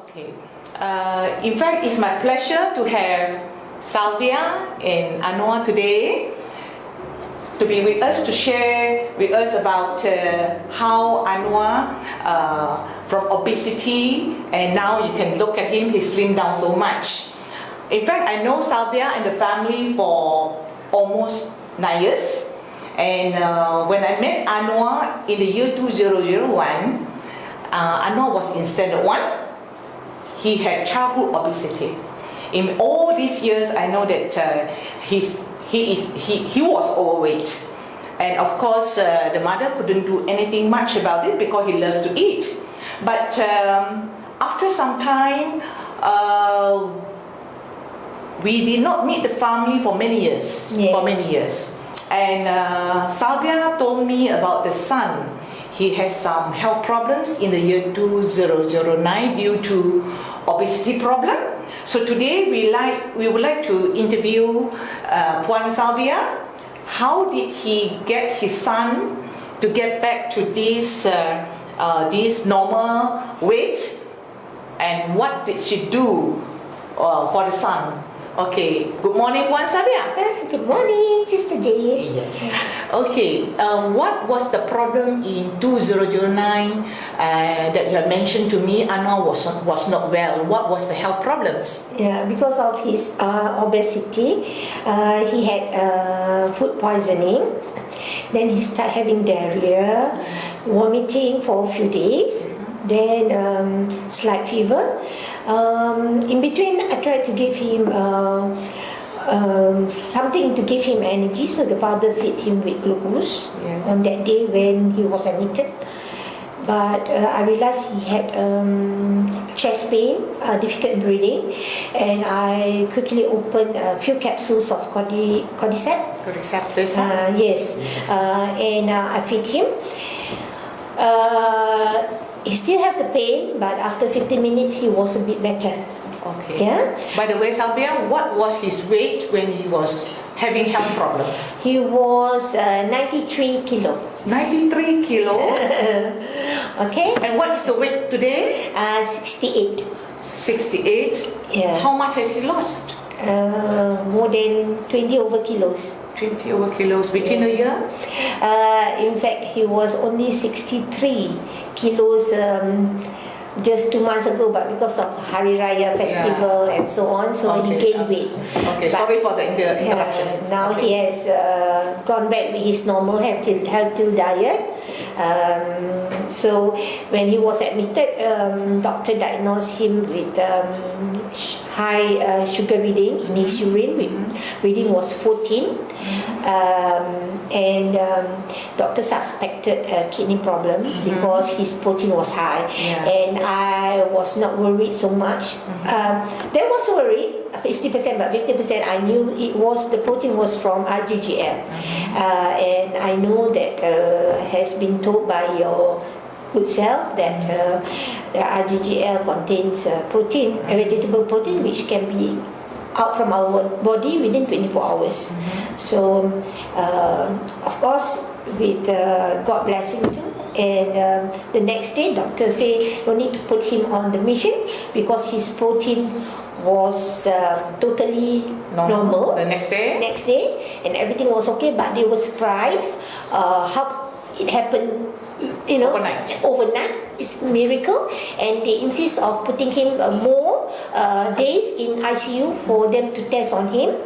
Okay. In fact, it's my pleasure to have Salvia and Anwar today to be with us, to share with us about how Anwar from obesity, and now you can look at him, he's slimmed down so much. In fact, I know Salvia and the family for almost 9 years, and when I met Anwar in the year 2001, Anwar was in standard 1. He had childhood obesity. In all these years, I know that he was overweight, and of course the mother couldn't do anything much about it because he loves to eat. But after some time, we did not meet the family for many years. And Salvia told me about the son. He has some health problems in the year 2009 due to obesity problem. So today we would like to interview Puan Salvia. How did he get his son to get back to this normal weight, and what did she do for the son? Okay, good morning, Puan Salvia. Good morning, Sister Jay. Yes. Okay, what was the problem in 2009 that you have mentioned to me? Anwar was not well. What was the health problems? Yeah, because of his obesity, he had food poisoning. Then he started having diarrhea, vomiting for a few days, then slight fever. In between, I tried to give him something to give him energy, so the father fed him with glucose on that day when he was admitted. But I realized he had chest pain, difficult breathing, and I quickly opened a few capsules of cordyceps. Cordyceps, yes, and I fed him. He still had the pain, but after 15 minutes he was a bit better. Okay. Yeah. By the way, Salvia, what was his weight when he was having health problems? He was 93 kilo. 93 kilo. Okay. And what is the weight today? 68. 68. Yeah. How much has he lost? More than 20 over kilos. 20 over kilos within a year? In fact, he was only 63 kilos just 2 months ago, but because of Hari Raya festival and so on, so he gained weight. Okay, but, sorry for the interruption. Now he has gone back with his normal healthy diet. So when he was admitted, doctor diagnosed him with high sugar reading in his urine. Reading was 14, and doctor suspected a kidney problem because his protein was high, and I was not worried so much. There was worry, 50%, but 50% I knew the protein was from IgGL, and I know that has been told by your good self that the IgGL contains protein, a vegetable protein, which can be out from our body within 24 hours. So of course, with God blessing too, and the next day doctor say no need to put him on the mission because his protein was totally normal. The next day, and everything was okay, but they were surprised how it happened, overnight. It's a miracle, and they insist of putting him more days in ICU for them to test on him.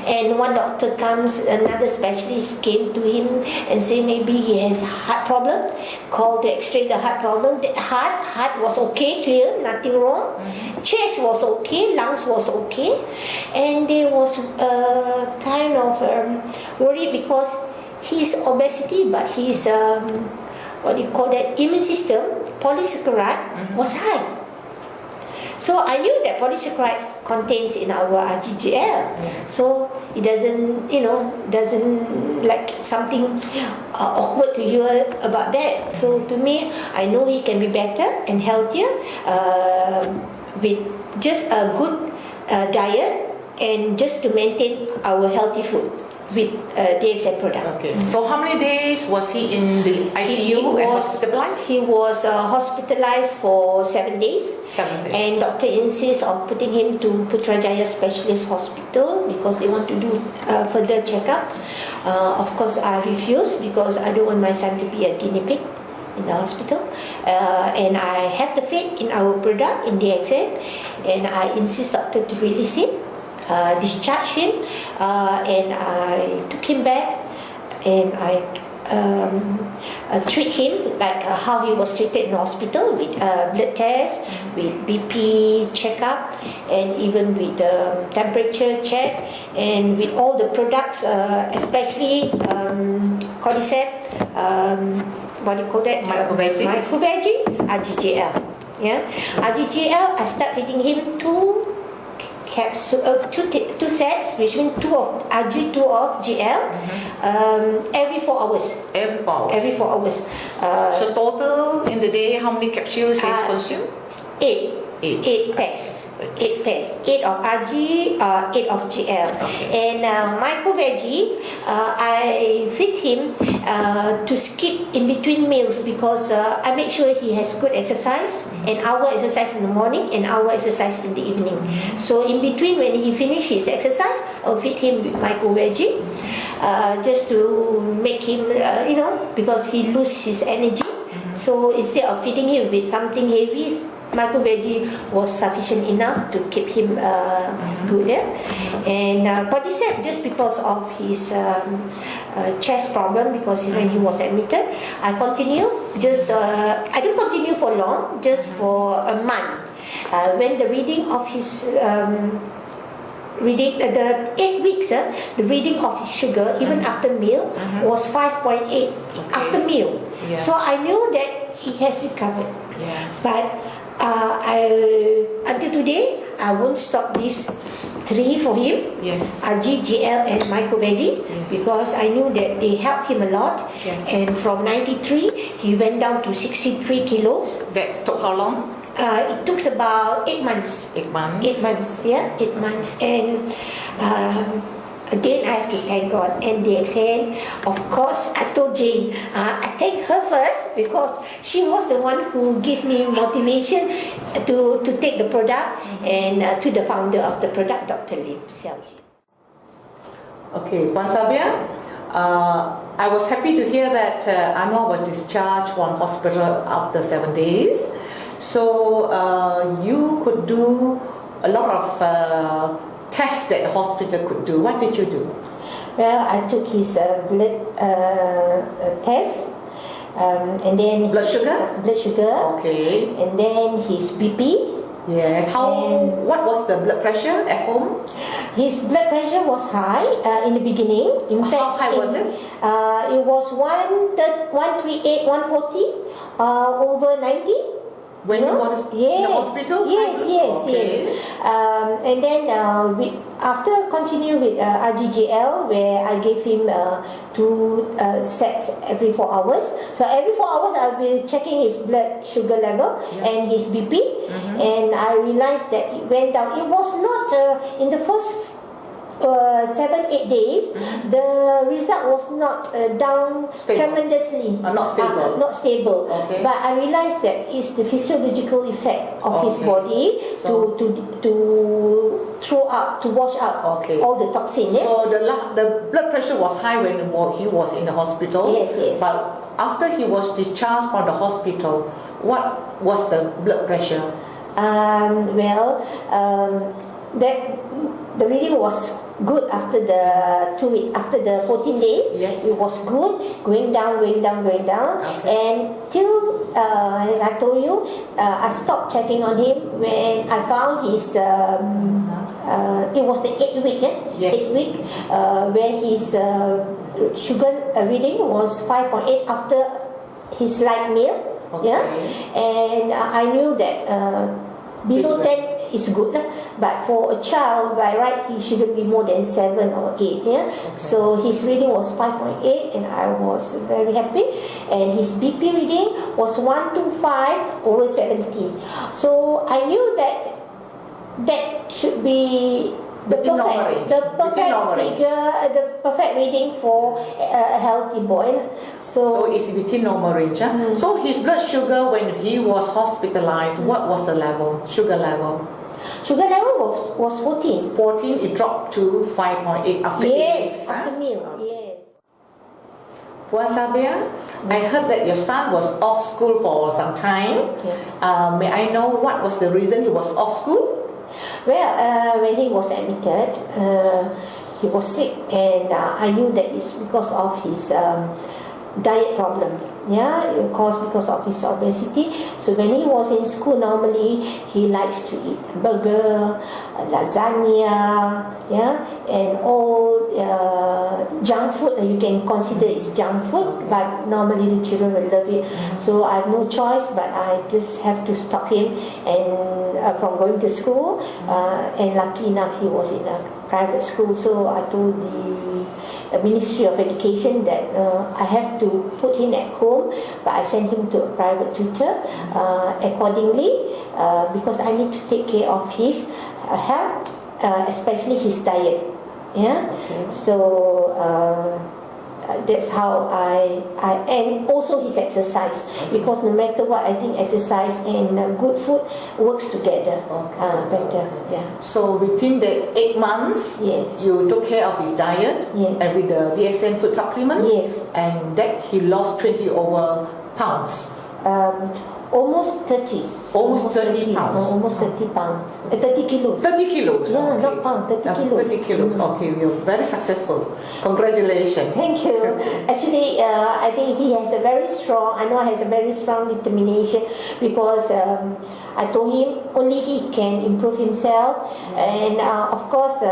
And one doctor comes, another specialist came to him and say maybe he has heart problem, called to x-ray the heart problem. The heart was okay, clear, nothing wrong. Chest was okay, lungs was okay, and they was kind of worried because his obesity, but his immune system, polysaccharide, was high. So I knew that polysaccharides contains in our IgGL. So it doesn't like something awkward to hear about that. So to me, I know he can be better and healthier with just a good diet and just to maintain our healthy food. with DXN product. Okay. So how many days was he in the ICU and hospitalized? He was hospitalized for 7 days. 7 days. And doctor insists on putting him to Putrajaya Specialist Hospital because they want to do further checkup. Of course, I refuse because I don't want my son to be a guinea pig in the hospital. And I have the faith in our product, in DXN, and I insist doctor to release him, discharge him, and I took him back and I treat him like how he was treated in the hospital with blood test, with BP checkup, and even with temperature check, and with all the products, especially cordyceps, what do you call that? Microveggie, RGGL. Yeah, RGGL. I start feeding him two sets, which means 2 of RG, 2 of GL, every 4 hours. Every 4 hours. Every 4 hours. So total in the day, how many capsules he's consumed? 8. 8 pairs. 8 pairs. 8 of RG, 8 of GL. Okay. And microveggie, I feed him to skip in between meals because I make sure he has good exercise, an hour exercise in the morning, an hour exercise in the evening. So in between, when he finishes his exercise, I'll feed him with microveggie, just to make him, because he loses his energy. So instead of feeding him with something heavy, microveggie was sufficient enough to keep him good. Yeah? And cordyceps, just because of his chest problem, because when he was admitted, I continue. I didn't continue for long, just for a month. When the reading of his the 8 weeks, the reading of his sugar, even after meal, was 5.8 after meal. Yeah. So I knew that he has recovered. Yes. But until today, I won't stop these 3 for him. Yes. RG, GL, and microveggie, Yes. because I knew that they helped him a lot. Yes. And from 93, he went down to 63 kilos. That took how long? It took about 8 months. 8 months. 8 months, yeah, 8 months. And again, I have to thank God and DXN. Of course, I told Jane, I thank her first because she was the one who gave me motivation to take the product, and to the founder of the product, Dr. Lim Xiaoji. Okay, Puan Sabia, I was happy to hear that Anwar was discharged from hospital after 7 days. So you could do a lot of tests that the hospital could do. What did you do? Well, I took his blood test, and then Blood sugar? Blood sugar. Okay. And then his BP. Yes. What was the blood pressure at home? His blood pressure was high in the beginning. In fact, How high was it? It was 138, 140 over 90. When you were in the hospital? Yes. Okay. And then after continue with RGGL, where I gave him 2 sets every 4 hours. So every 4 hours I'll be checking his blood sugar level and his BP. And I realized that it went down. It was not in the first 7-8 days, the result was not down tremendously. Not stable. Not stable. Okay. But I realized that it's the physiological effect of his body to throw out, to wash out all the toxins. So the blood pressure was high when he was in the hospital. Yes. But after he was discharged from the hospital, what was the blood pressure? The reading was good after the 2 weeks, after the 14 days. Yes. It was good, going down. Okay. And till, as I told you, I stopped checking on him when I found his, it was the 8th week, Yes. 8th week, where his sugar reading was 5.8 after his light meal. Okay. Yeah. And I knew that below 10 is good, but for a child by right he shouldn't be more than 7 or 8. Yeah. Okay. So his reading was 5.8, and I was very happy. And his BP reading was 125 over 70. So I knew that should be the Within normal range. perfect, the Within perfect normal range. figure, the perfect reading for a healthy boy. So it's within normal range. So his blood sugar when he was hospitalized, what was the level? Sugar level? Sugar level was 14. 14, it dropped to 5.8 after 8 Yes, weeks. after meal. Yes. Puan Sabia, I heard that your son was off school for some time. May I know what was the reason he was off school? Well, when he was admitted, he was sick, and I knew that it's because of his diet problem. Yeah, it caused because of his obesity. So when he was in school, normally he likes to eat burger, lasagna, yeah, and all junk food that you can consider is junk food. But normally the children will love it. So I have no choice, but I just have to stop him and from going to school. And lucky enough, he was in a private school. So I told the Ministry of Education that I have to put him at home, but I sent him to a private tutor accordingly because I need to take care of his health, especially his diet. Yeah, so that's how I and also his exercise, because no matter what, I think exercise and good food works together better. Yeah. So within the 8 months, Yes. you took care of his diet Yes. and with the DXN food supplements, Yes. and that he lost 20 over pounds. Almost 30. Almost 30 pounds. Almost 30 pounds. 30 kilos. 30 kilos. Yeah, okay. not pound, 30 kilos. 30 kilos. Okay, you're very successful. Congratulations. Thank you. Actually, I think he has a very strong, I know he has a very strong determination, because I told him only he can improve himself, and of course,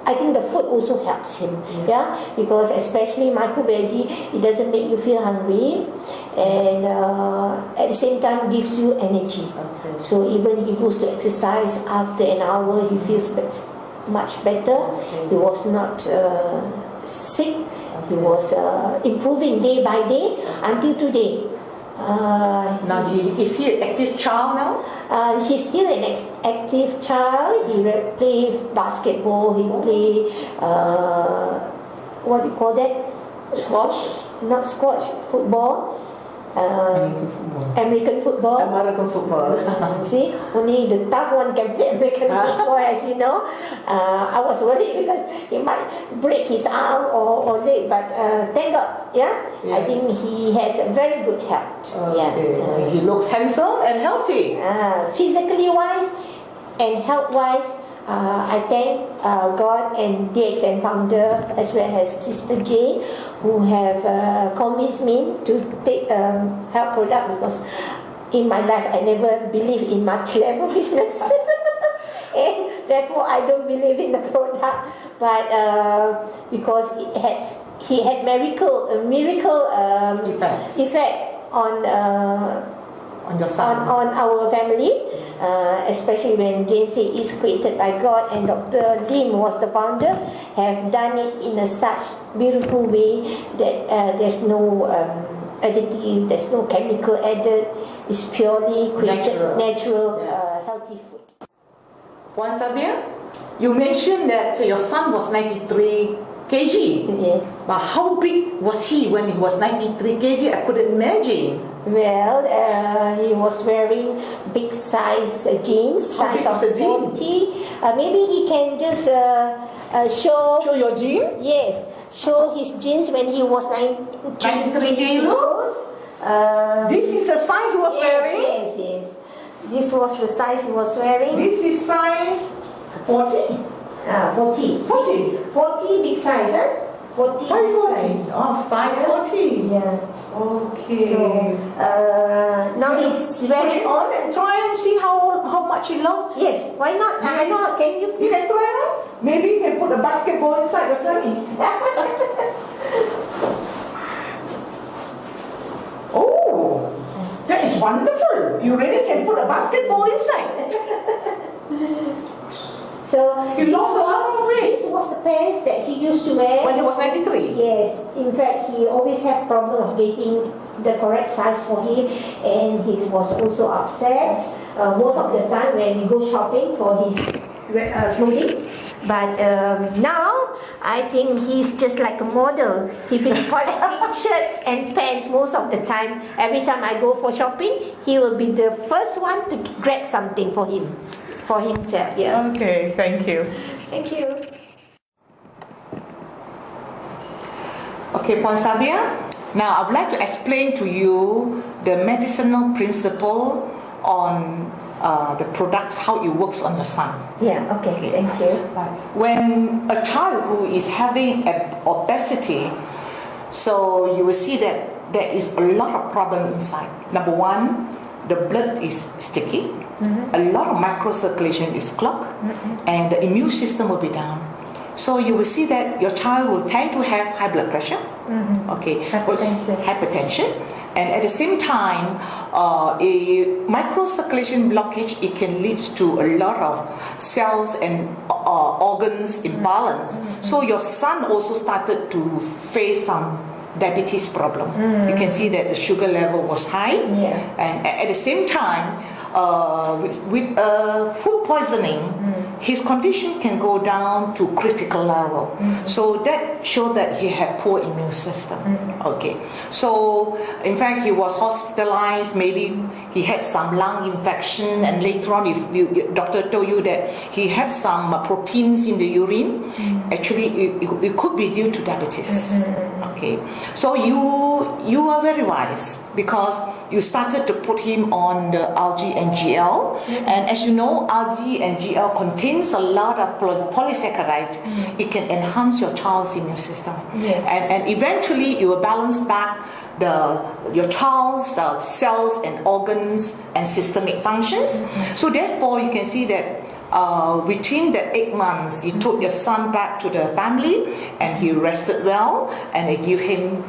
I think the food also helps him, yeah, because especially micro veggie, it doesn't make you feel hungry, and at the same time gives you energy. Okay. So even he goes to exercise, after an hour he feels much better. Okay. He was not sick. He was improving day by day until today. Now, is he an active child now? He's still an active child. He plays basketball. He play what do you call that? Squash? Not squash. Football. American football. American football. See, only the tough one can play American football, as you know. I was worried because he might break his arm or leg, but thank God, yeah. Yes. I think he has a very good health. Okay. Yeah. He looks handsome and healthy. Physically wise and health wise, I thank God and DXN founder, as well as Sister Jane, who have convinced me to take health product, because in my life I never believe in multi-level business. And therefore I don't believe in the product, but because he had miracle effect on your son. on our family, especially when Jane said it's created by God, and Dr. Lim was the founder, have done it in a such beautiful way that there's no additive, there's no chemical added, it's purely created natural Yes. healthy food. Puan Sabia, you mentioned that your son was 93 kg. Yes. But how big was he when he was 93 kg? I couldn't imagine. Well, he was wearing big size jeans, How size big of is the jean? 40. Maybe he can just show Your jean? Yes, show his jeans when he was 93 kilos? This is the size he was wearing? Yes. This was the size he was wearing. This is size 40. 40. 40. 40 big size, huh? 40. Why big 40? size. Oh, size 40. Yeah. Okay. So, now he's Put wearing it on and try and see how much he lost. Yes, why not? I know. Can you You please? can try it. Maybe you can put a basketball inside your tummy. Oh, that is wonderful. You really can put a basketball inside. So You lost a lot of weight. this was the pants that he used to wear. When he was 93. Yes, in fact, he always had problem of getting the correct size for him, and he was also upset most of the time when we go shopping for his clothing. But now I think he's just like a model. He's been collecting shirts and pants most of the time. Every time I go for shopping, he will be the first one to grab something for himself. Yeah. Okay, thank you. Thank you. Okay, Puan Sabia, now I would like to explain to you the medicinal principle on the products, how it works on your son. Yeah, okay, thank you. When a child who is having obesity, so you will see that there is a lot of problem inside. Number one, the blood is sticky, a lot of microcirculation is clogged, and the immune system will be down. So you will see that your child will tend to have high blood pressure, hypertension, and at the same time, a microcirculation blockage, it can lead to a lot of cells and organs imbalance. So your son also started to face some diabetes problem. You can see that the sugar level was high, and at the same time, with food poisoning, his condition can go down to critical level. So that showed that he had poor immune system. Okay, so in fact he was hospitalized. Maybe he had some lung infection, and later on, if the doctor told you that he had some proteins in the urine, actually it could be due to diabetes. Okay, so you are very wise because you started to put him on the algae and GL, and as you know, algae and GL contains a lot of polysaccharide. It can enhance your child's immune system, and eventually it will balance back your child's cells and organs and systemic functions. So therefore, you can see that within the 8 months, you took your son back to the family, and he rested well, and they give him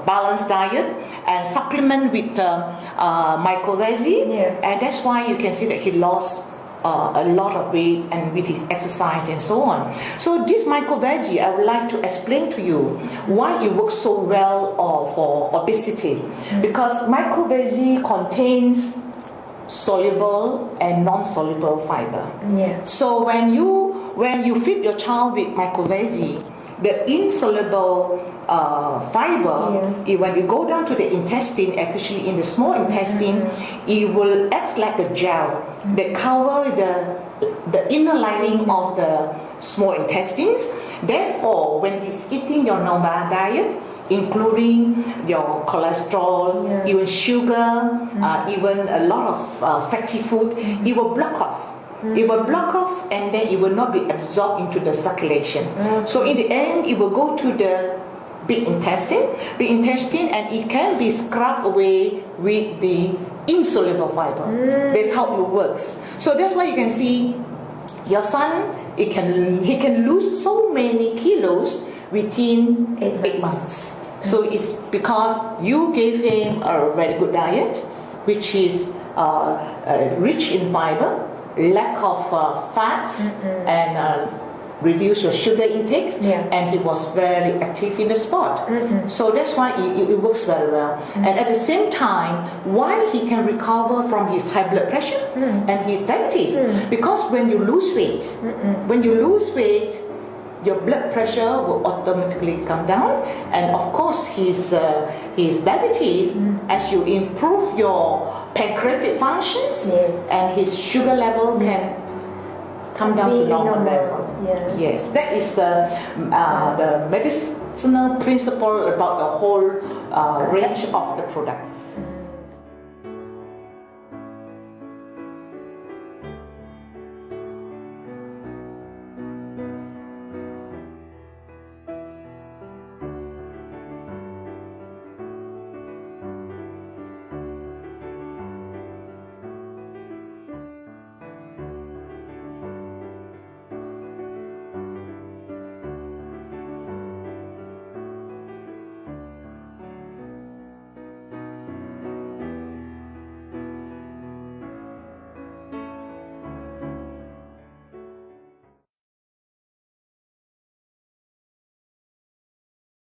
balanced diet and supplement with myco-veggie, and that's why you can see that he lost a lot of weight, and with his exercise and so on. So this myco-veggie, I would like to explain to you why it works so well for obesity, because myco-veggie contains soluble and non-soluble fiber. So when you feed your child with myco-veggie, the insoluble fiber, when you go down to the intestine, especially in the small intestine, it will act like a gel that cover the inner lining of the small intestines. Therefore, when he's eating your normal diet, including your cholesterol, even sugar, even a lot of fatty food, it will block off. It will block off, and then it will not be absorbed into the circulation. So in the end, it will go to the big intestine, and it can be scrubbed away with the insoluble fiber. That's how it works. So that's why you can see your son, he can lose so many kilos within 8 months. So it's because you gave him a very good diet, which is rich in fiber, lack of fats, and reduce your sugar intakes, and he was very active in the sport. So that's why it works very well. And at the same time, why he can recover from his high blood pressure and his diabetes, because when you lose weight, your blood pressure will automatically come down, and of course his diabetes, as you improve your pancreatic functions, and his sugar level can come down to normal level. Yes, that is the medicinal principle about the whole range of the products.